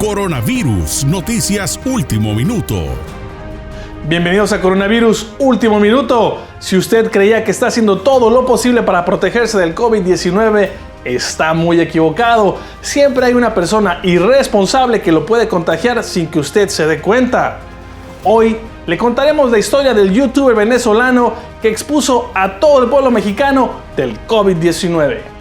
Coronavirus, noticias último minuto. Bienvenidos a Coronavirus Último Minuto. Si usted creía que está haciendo todo lo posible para protegerse del COVID-19, está muy equivocado. Siempre hay una persona irresponsable que lo puede contagiar sin que usted se dé cuenta. Hoy le contaremos la historia del youtuber venezolano que expuso a todo el pueblo mexicano del COVID-19.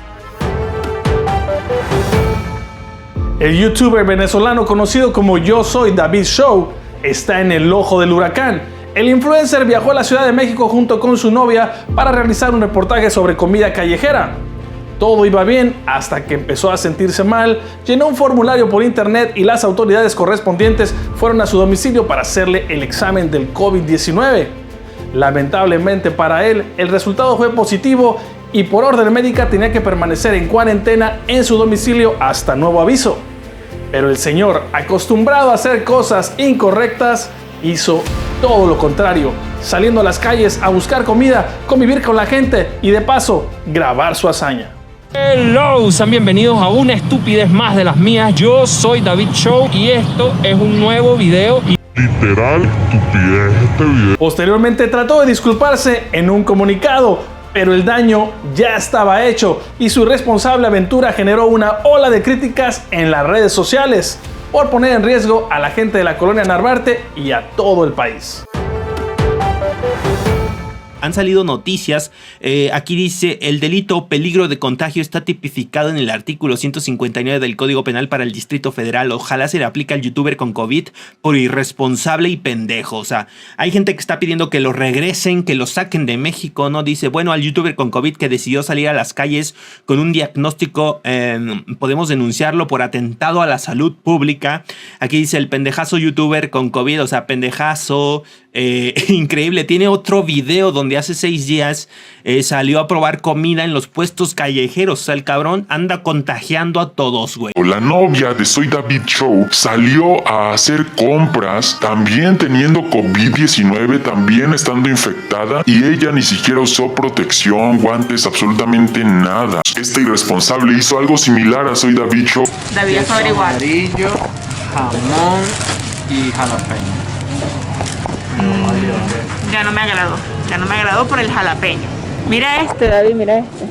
El youtuber venezolano conocido como Yo Soy David Show está en el ojo del huracán. El influencer viajó a la Ciudad de México junto con su novia para realizar un reportaje sobre comida callejera. Todo iba bien hasta que empezó a sentirse mal, llenó un formulario por internet y las autoridades correspondientes fueron a su domicilio para hacerle el examen del COVID-19. Lamentablemente para él, el resultado fue positivo y por orden médica tenía que permanecer en cuarentena en su domicilio hasta nuevo aviso. Pero el señor, acostumbrado a hacer cosas incorrectas, hizo todo lo contrario, saliendo a las calles a buscar comida, convivir con la gente y de paso, grabar su hazaña. Hello, sean bienvenidos a una estupidez más de las mías. Yo soy David Show y esto es un nuevo video. Literal, estupidez este video. Posteriormente trató de disculparse en un comunicado, pero el daño ya estaba hecho y su irresponsable aventura generó una ola de críticas en las redes sociales por poner en riesgo a la gente de la colonia Narvarte y a todo el país. Han salido noticias, aquí dice, el delito peligro de contagio está tipificado en el artículo 159 del Código Penal para el Distrito Federal. Ojalá se le aplique al youtuber con COVID por irresponsable y pendejo. O sea, hay gente que está pidiendo que lo regresen, que lo saquen de México, ¿no? Dice, bueno, al youtuber con COVID que decidió salir a las calles con un diagnóstico, podemos denunciarlo por atentado a la salud pública. Aquí dice, el pendejazo youtuber con COVID, o sea, pendejazo, increíble. Tiene otro video donde hace 6 días salió a probar comida en los puestos callejeros. O sea, el cabrón anda contagiando a todos, güey. La novia de Soy David Show salió a hacer compras, también teniendo COVID-19, también estando infectada, y ella ni siquiera usó protección, guantes, absolutamente nada. Este irresponsable hizo algo similar a Soy David Show. David es averiguar. Amarillo, jamón y jalapeño. Ya no me agradó por el jalapeño. Mira este, David, mira este.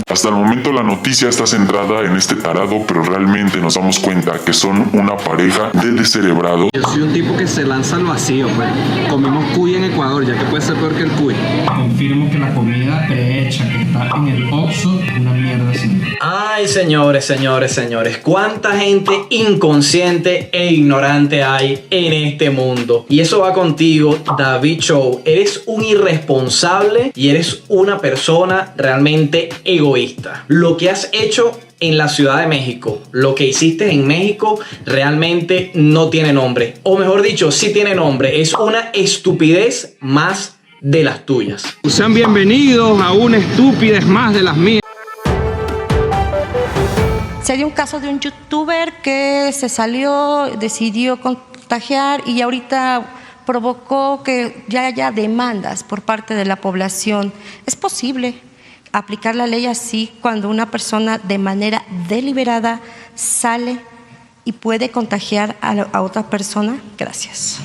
Hasta el momento la noticia está centrada en este tarado, pero realmente nos damos cuenta que son una pareja de descerebrados. Yo soy un tipo que se lanza al vacío, pues. Comemos cuy en Ecuador, ya que puede ser peor que el cuy. Confirmo que la comida prehecha que está en el Oxxo es una mierda sin. Ay, señores, cuánta gente inconsciente e ignorante hay en este mundo. Y eso va contigo, David Show. Eres un irresponsable y eres una persona realmente egoísta. Lo que has hecho en la Ciudad de México, lo que hiciste en México, realmente no tiene nombre. O mejor dicho, sí tiene nombre. Es una estupidez más de las tuyas. Sean bienvenidos a una estupidez más de las mías. Se dio un caso de un youtuber que se salió, decidió contagiar y ahorita provocó que ya haya demandas por parte de la población. Es posible aplicar la ley así cuando una persona de manera deliberada sale y puede contagiar a otra persona. Gracias.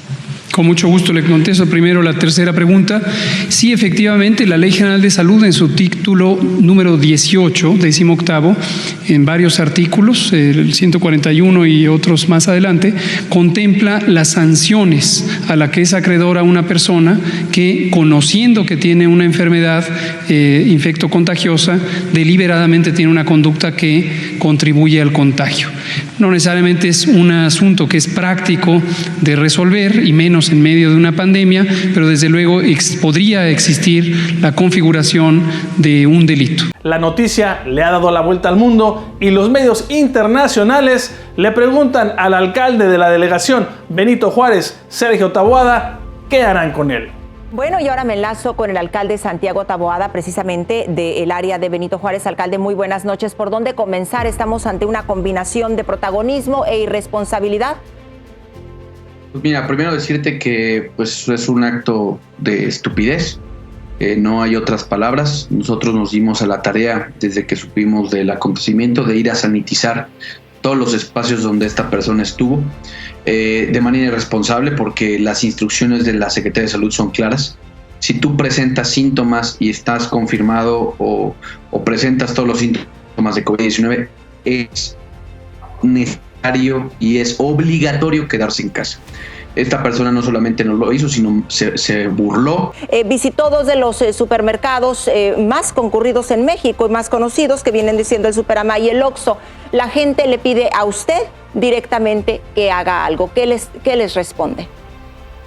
Con mucho gusto le contesto primero la tercera pregunta. Sí, efectivamente, la Ley General de Salud en su título número 18, 18º, en varios artículos, el 141 y otros más adelante, contempla las sanciones a la que es acreedora una persona que, conociendo que tiene una enfermedad infectocontagiosa, deliberadamente tiene una conducta que contribuye al contagio. No necesariamente es un asunto que es práctico de resolver y menos en medio de una pandemia, pero desde luego podría existir la configuración de un delito. La noticia le ha dado la vuelta al mundo y los medios internacionales le preguntan al alcalde de la delegación, Benito Juárez, Sergio Taboada, ¿qué harán con él? Bueno, y ahora me enlazo con el alcalde Santiago Taboada, precisamente del área de Benito Juárez. Alcalde, muy buenas noches. ¿Por dónde comenzar? Estamos ante una combinación de protagonismo e irresponsabilidad. Pues mira, primero decirte que pues es un acto de estupidez. No hay otras palabras. Nosotros nos dimos a la tarea, desde que supimos del acontecimiento, de ir a sanitizar todos los espacios donde esta persona estuvo de manera irresponsable, porque las instrucciones de la Secretaría de Salud son claras. Si tú presentas síntomas y estás confirmado o presentas todos los síntomas de COVID-19, es necesario y es obligatorio quedarse en casa. Esta persona no solamente no lo hizo, sino se burló. Visitó dos de los supermercados más concurridos en México y más conocidos, que vienen diciendo el Superama y el Oxxo. La gente le pide a usted directamente que haga algo. ¿Qué les responde?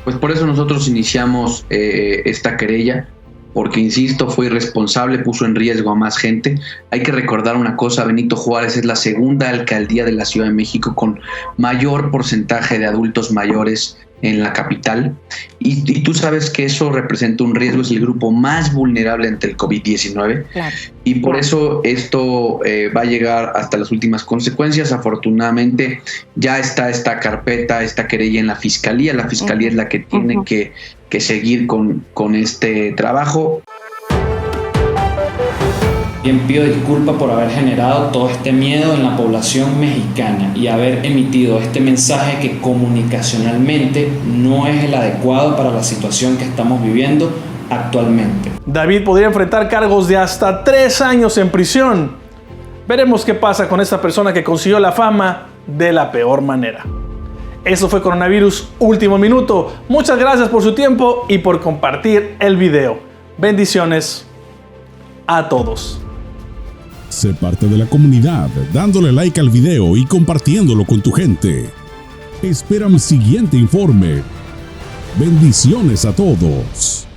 Pues por eso nosotros iniciamos esta querella, porque, insisto, fue irresponsable, puso en riesgo a más gente. Hay que recordar una cosa: Benito Juárez es la segunda alcaldía de la Ciudad de México con mayor porcentaje de adultos mayores en la capital, y tú sabes que eso representa un riesgo, es el grupo más vulnerable ante el COVID-19, claro. Y por eso esto va a llegar hasta las últimas consecuencias. Afortunadamente ya está esta carpeta, esta querella en la Fiscalía. La Fiscalía es la que tiene que seguir con este trabajo. Bien, pido disculpas por haber generado todo este miedo en la población mexicana y haber emitido este mensaje que comunicacionalmente no es el adecuado para la situación que estamos viviendo actualmente. David podría enfrentar cargos de hasta 3 años en prisión. Veremos qué pasa con esta persona que consiguió la fama de la peor manera. Eso fue Coronavirus Último Minuto. Muchas gracias por su tiempo y por compartir el video. Bendiciones a todos. Sé parte de la comunidad dándole like al video y compartiéndolo con tu gente. Espera mi siguiente informe. Bendiciones a todos.